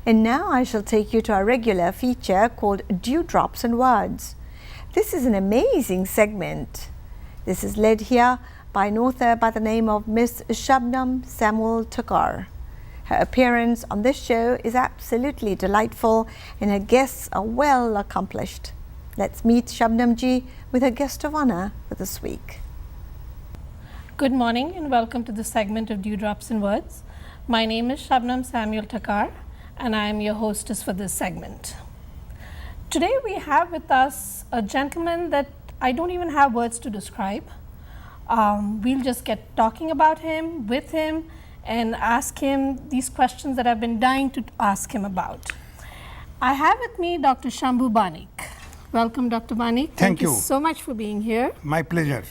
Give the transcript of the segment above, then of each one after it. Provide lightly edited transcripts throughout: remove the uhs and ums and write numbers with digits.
And now I shall take you to our regular feature called Dewdrops and Words. This is an amazing segment. This is led here by an author by the name of Miss Shabnam Samuel Takar. Her appearance on this show is absolutely delightful and her guests are well accomplished. Let's meet Shabnam ji with her guest of honor for this week. Good morning and welcome to the segment of Dewdrops and Words. My name is Shabnam Samuel Takar and I am your hostess for this segment. Today we have with us a gentleman that I don't even have words to describe. We'll just get talking about him, with him, and ask him these questions that I've been dying to ask him about. I have with me Dr. Shambhu Banik. Welcome, Dr. Banik. Thank you so much for being here. My pleasure.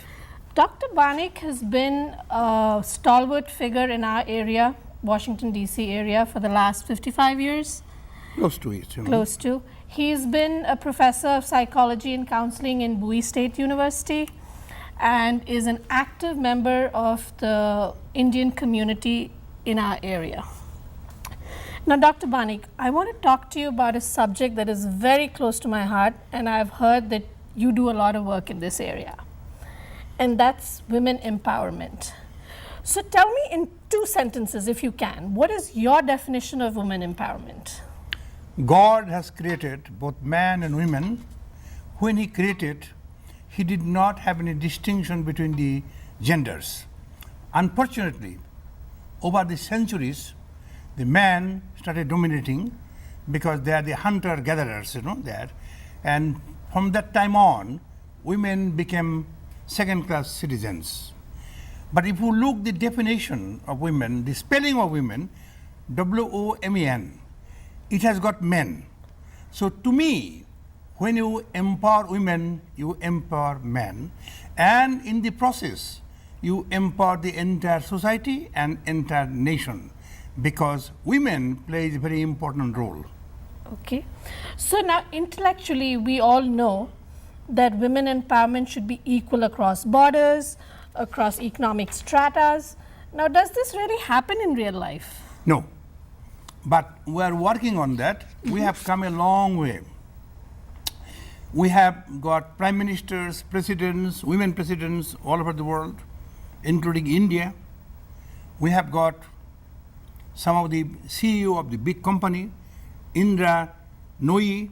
Dr. Banik has been a stalwart figure in our area, Washington, D.C. area, for the last 55 years. Close to it. Close to. He's been a professor of psychology and counseling in Bowie State University and is an active member of the Indian community in our area. Now, Dr. Banik, I want to talk to you about a subject that is very close to my heart, and I've heard that you do a lot of work in this area, and that's women empowerment. So tell me in 2 sentences, if you can, what is your definition of women empowerment? God has created both man and women. When He created, He did not have any distinction between the genders. Unfortunately, over the centuries, the man started dominating because they are the hunter-gatherers, there. And from that time on, women became second-class citizens. But if you look the definition of women, the spelling of women, W-O-M-E-N, it has got men. So to me, when you empower women, you empower men, and in the process, you empower the entire society and entire nation, because women play a very important role. Okay. So now intellectually, we all know that women empowerment should be equal across borders, across economic stratas. Now, does this really happen in real life? No, but we are working on that. We have come a long way. We have got prime ministers, presidents, women presidents all over the world, including India. We have got some of the CEO of the big company, Indra Nooyi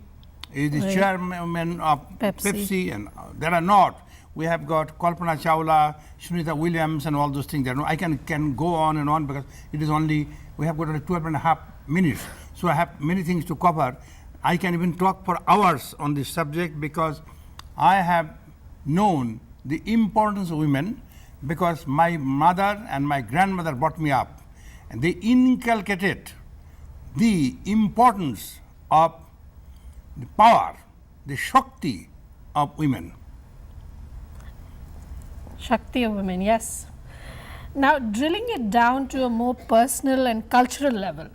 is the chairman of Pepsi, and there are not. We have got Kalpana Chawla, Sunita Williams, and all those things. I can go on and on because it is only, we have got only 12.5 minutes. So I have many things to cover. I can even talk for hours on this subject because I have known the importance of women because my mother and my grandmother brought me up. And they inculcated the importance of the power, the Shakti of women. Shakti of women, yes. Now, drilling it down to a more personal and cultural level,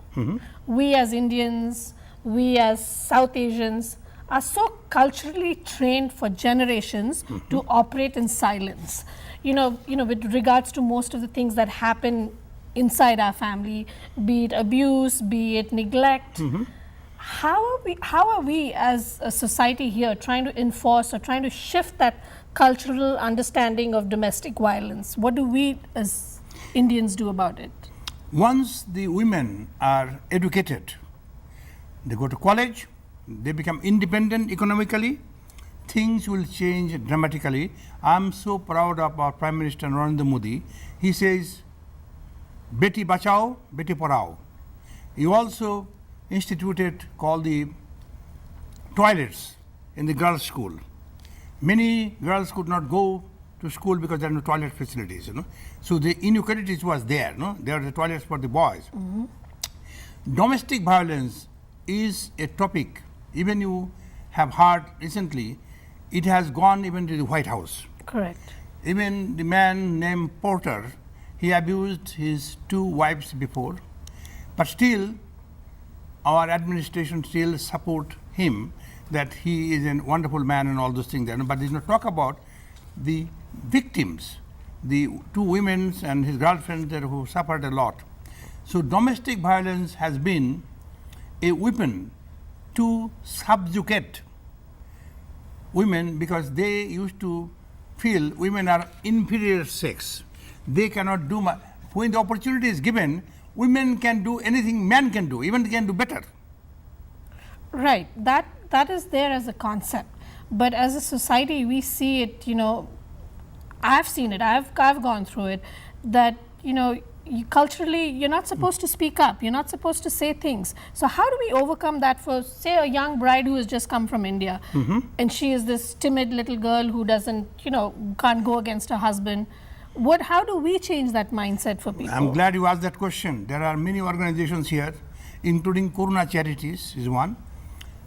we as Indians, we as South Asians are so culturally trained for generations to operate in silence. With regards to most of the things that happen inside our family, be it abuse, be it neglect. How are we as a society here trying to enforce or trying to shift that cultural understanding of domestic violence? What do we as Indians do about it? Once the women are educated, they go to college, they become independent economically, things will change dramatically. I'm so proud of our Prime Minister Narendra Modi. He says, Beti Bachao, Beti Padhao. He also instituted called the toilets in the girls' school. Many girls could not go to school because there are no toilet facilities, So the inequalities was there, There are the toilets for the boys. Domestic violence is a topic, even you have heard recently, it has gone even to the White House. Correct. Even the man named Porter, he abused his 2 wives before, but still our administration still support him that he is a wonderful man and all those things there. But there's no talk about the victims, the 2 women and his girlfriend there who suffered a lot. So domestic violence has been a weapon to subjugate women, because they used to feel women are inferior sex. They cannot do much. When the opportunity is given, women can do anything man can do, even they can do better. Right, that is there as a concept, but as a society we see it, you know, I've seen it, I've gone through it, that, you know, culturally you're not supposed to speak up, you're not supposed to say things. So how do we overcome that for, say, a young bride who has just come from India, and she is this timid little girl who doesn't, you know, can't go against her husband? How do we change that mindset for people? I'm glad you asked that question. There are many organizations here, including Corona Charities is one.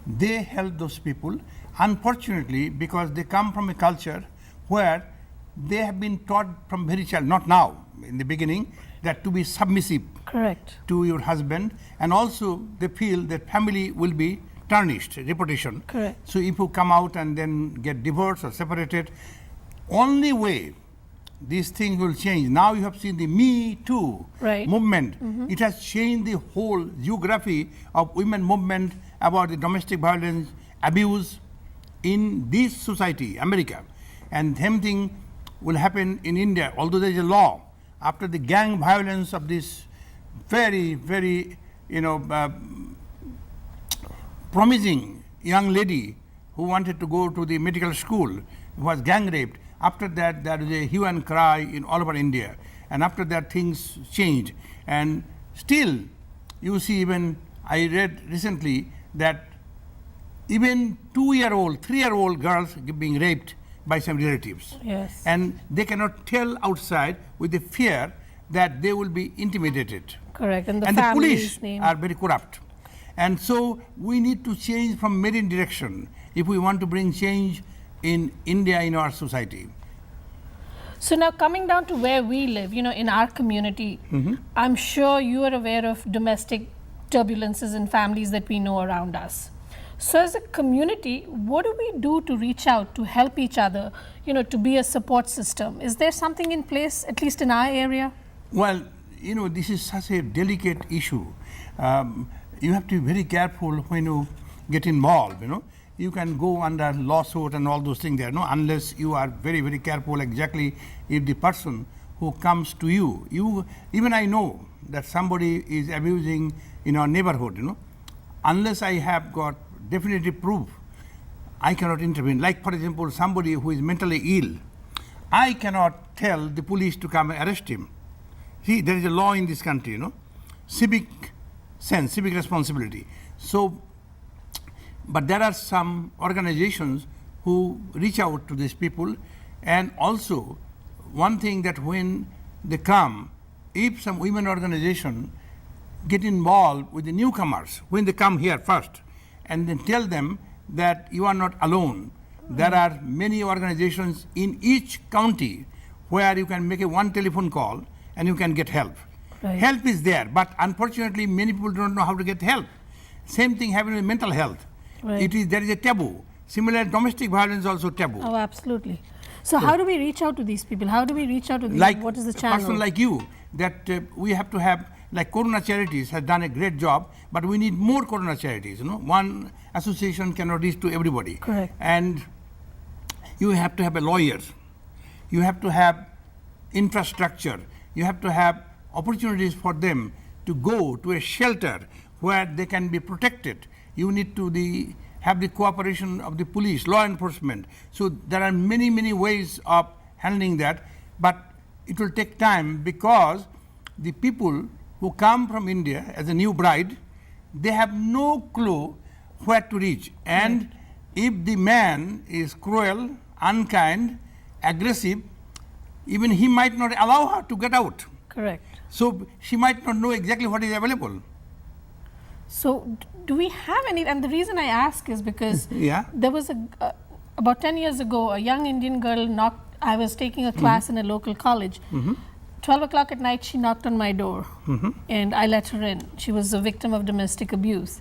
They help those people. Unfortunately, because they come from a culture where they have been taught from very child, not now, in the beginning, that to be submissive Correct. to your husband, and also they feel that family will be tarnished, reputation. Correct. So if you come out and then get divorced or separated, only way these things will change. Now you have seen the Me Too Right. movement. It has changed the whole geography of women movement about the domestic violence, abuse in this society, America. And same thing will happen in India, although there is a law. After the gang violence of this very, very, you know, promising young lady who wanted to go to the medical school, who was gang raped, after that there is a hue and cry in all over India. And after that things changed. And still you see, even I read recently that even 2-year-old, 3-year-old girls being raped by some relatives. Yes. And they cannot tell outside with the fear that they will be intimidated. Correct. And the the family's police name. are very corrupt. And so we need to change from many direction if we want to bring change in India, in our society. So now coming down to where we live, you know, in our community, I'm sure you are aware of domestic turbulences in families that we know around us. So as a community, what do we do to reach out, to help each other, you know, to be a support system? Is there something in place, at least in our area? Well, you know, this is such a delicate issue. You have to be very careful when you get involved, you know. You can go under lawsuit and all those things there, no, unless you are very, very careful exactly if the person who comes to you, even I know that somebody is abusing in our neighborhood, you know, unless I have got definitive proof, I cannot intervene. Like, for example, somebody who is mentally ill, I cannot tell the police to come and arrest him. See, there is a law in this country, you know, civic sense, civic responsibility. So, but there are some organizations who reach out to these people, and also one thing that when they come, if some women organization get involved with the newcomers when they come here first, and then tell them that you are not alone. There are many organizations in each county where you can make a one telephone call and you can get help. Right. Help is there, but unfortunately many people don't know how to get help. Same thing happening with mental health. Right. There is a taboo. Similar, domestic violence also taboo. Oh, absolutely. So how do we reach out to these people? How do we reach out to these? Like what is the a channel? person like you, that we have to have, like Corona Charities has done a great job, but we need more Corona Charities, you know. One association cannot reach to everybody. Correct. And you have to have a lawyer. You have to have infrastructure. You have to have opportunities for them to go to a shelter where they can be protected. You need to have the cooperation of the police, law enforcement. So there are many, many ways of handling that, but it will take time because the people who come from India as a new bride, they have no clue where to reach. And if the man is cruel, unkind, aggressive, even he might not allow her to get out. Correct. So she might not know exactly what is available. So do we have any, and the reason I ask is because Yeah. there was about 10 years ago, a young Indian girl I was taking a class in a local college. 12 o'clock at night, she knocked on my door and I let her in. She was a victim of domestic abuse.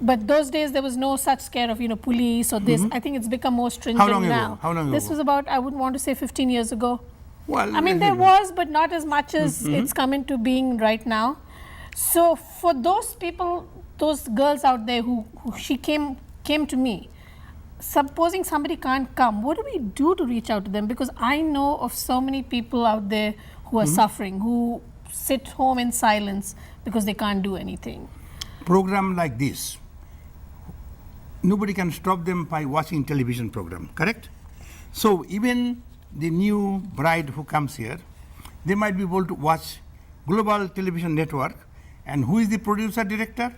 But those days there was no such scare of, you know, police or this. I think it's become more stringent How long ago? now. How long This ago? was about, I would want to say 15 years ago. Well, I mean, there was, but not as much as it's come into being right now. So for those people, those girls out there who she came to me. Supposing somebody can't come, what do we do to reach out to them? Because I know of so many people out there who are suffering, who sit home in silence because they can't do anything. Program like this, nobody can stop them by watching television program, correct? So even the new bride who comes here, they might be able to watch Global Television Network. And who is the producer director?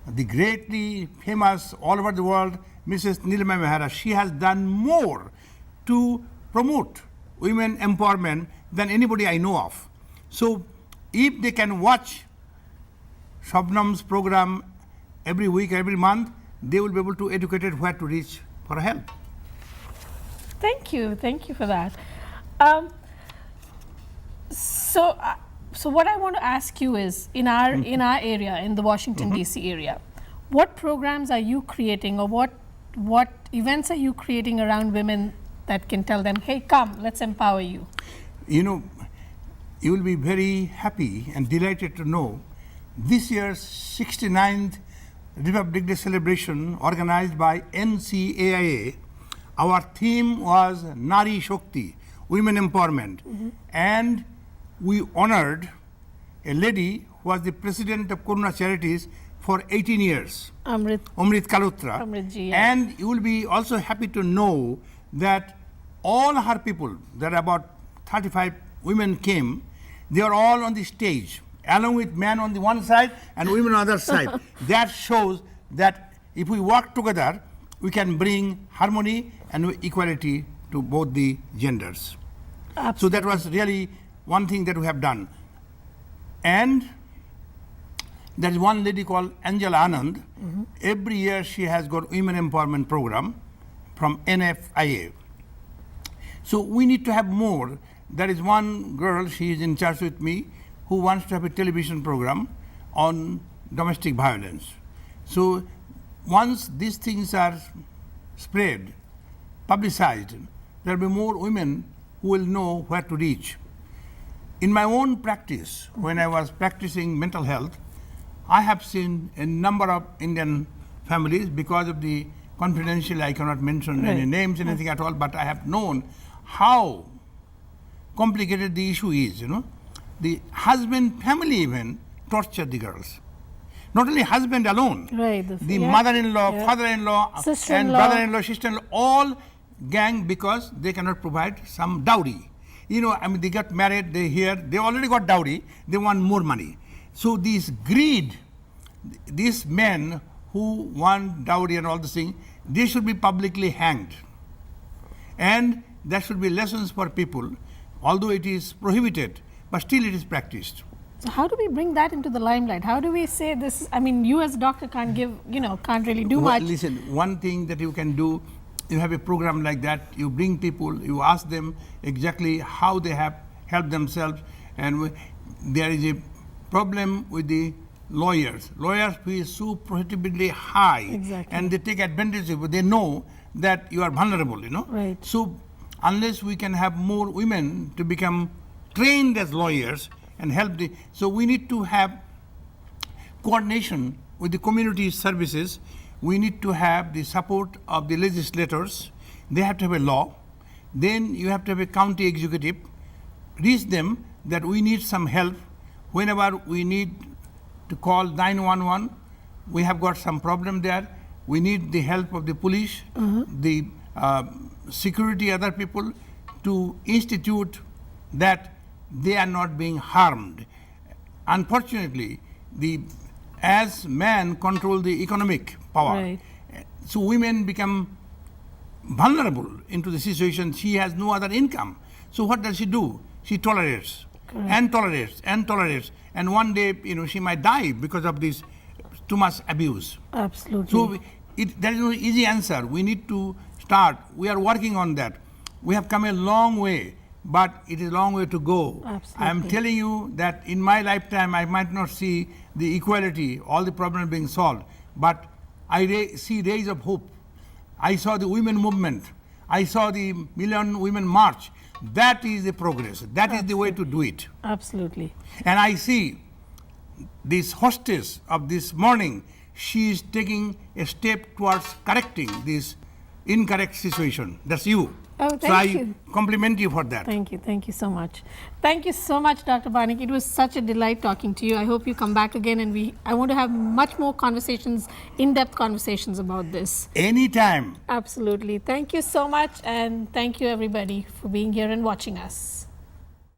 The greatly famous all over the world, Mrs. Nilima Mehra. She has done more to promote women empowerment than anybody I know of. So if they can watch Shabnam's program every week, every month, they will be able to educate it where to reach for help. Thank you for that. So what I want to ask you is, in our area, in the Washington D.C. area, what programs are you creating, or what events are you creating around women that can tell them, hey, come, let's empower you? You know, you will be very happy and delighted to know this year's 69th Republic Day celebration organized by NCAIA, our theme was Nari Shakti, women empowerment. And we honored a lady who was the president of Karuna Charities for 18 years, Amrit Kalutra. Amrit-ji, yeah. And you will be also happy to know that all her people, there are about 35 women came, they are all on the stage, along with men on the one side and women on the other side. That shows that if we work together, we can bring harmony and equality to both the genders. Absolutely. So that was really one thing that we have done. And there is one lady called Angela Anand. Every year she has got women empowerment program from NFIA. So we need to have more. There is one girl, she is in charge with me, who wants to have a television program on domestic violence. So once these things are spread, publicized, there will be more women who will know where to reach. In my own practice, when I was practicing mental health, I have seen a number of Indian families, because of the confidential, I cannot mention any names, anything at all, but I have known how complicated the issue is, you know. The husband family even torture the girls. Not only husband alone, the mother-in-law, father-in-law, and brother-in-law, sister-in-law, all gang because they cannot provide some dowry. You know, I mean, they got married, they already got dowry, they want more money. So this greed, these men who want dowry and all this thing, they should be publicly hanged. And there should be lessons for people, although it is prohibited, but still it is practiced. So how do we bring that into the limelight? How do we say this? I mean, you as a doctor can't give, can't really do much. Listen, one thing that you can do, you have a program like that, you bring people, you ask them exactly how they have helped themselves, and there is a problem with the lawyers. Lawyers fee is so prohibitively high, and they take advantage of it. They know that you are vulnerable, you know. Right. So unless we can have more women to become trained as lawyers and help so we need to have coordination with the community services. We need to have the support of the legislators. They have to have a law. Then you have to have a county executive. Reach them that we need some help. Whenever we need to call 911, we have got some problem there. We need the help of the police, the security, other people, to institute that they are not being harmed. Unfortunately, as men control the economic power, so women become vulnerable into the situation. She has no other income. So what does she do? She tolerates and tolerates and tolerates. And one day, she might die because of this too much abuse. Absolutely. So there is no easy answer. We need to start. We are working on that. We have come a long way, but it is a long way to go. Absolutely. I am telling you that in my lifetime, I might not see the equality, all the problems being solved, but I see rays of hope. I saw the women movement. I saw the Million Women March. That is the progress. That is the way to do it. Absolutely. And I see this hostess of this morning, she is taking a step towards correcting this incorrect situation. That's you. Oh, so thank you. I compliment you for that. Thank you so much. Thank you so much, Dr. Banik. It was such a delight talking to you. I hope you come back again, and I want to have much more conversations, in-depth conversations about this. Anytime. Absolutely. Thank you so much, and thank you everybody for being here and watching us.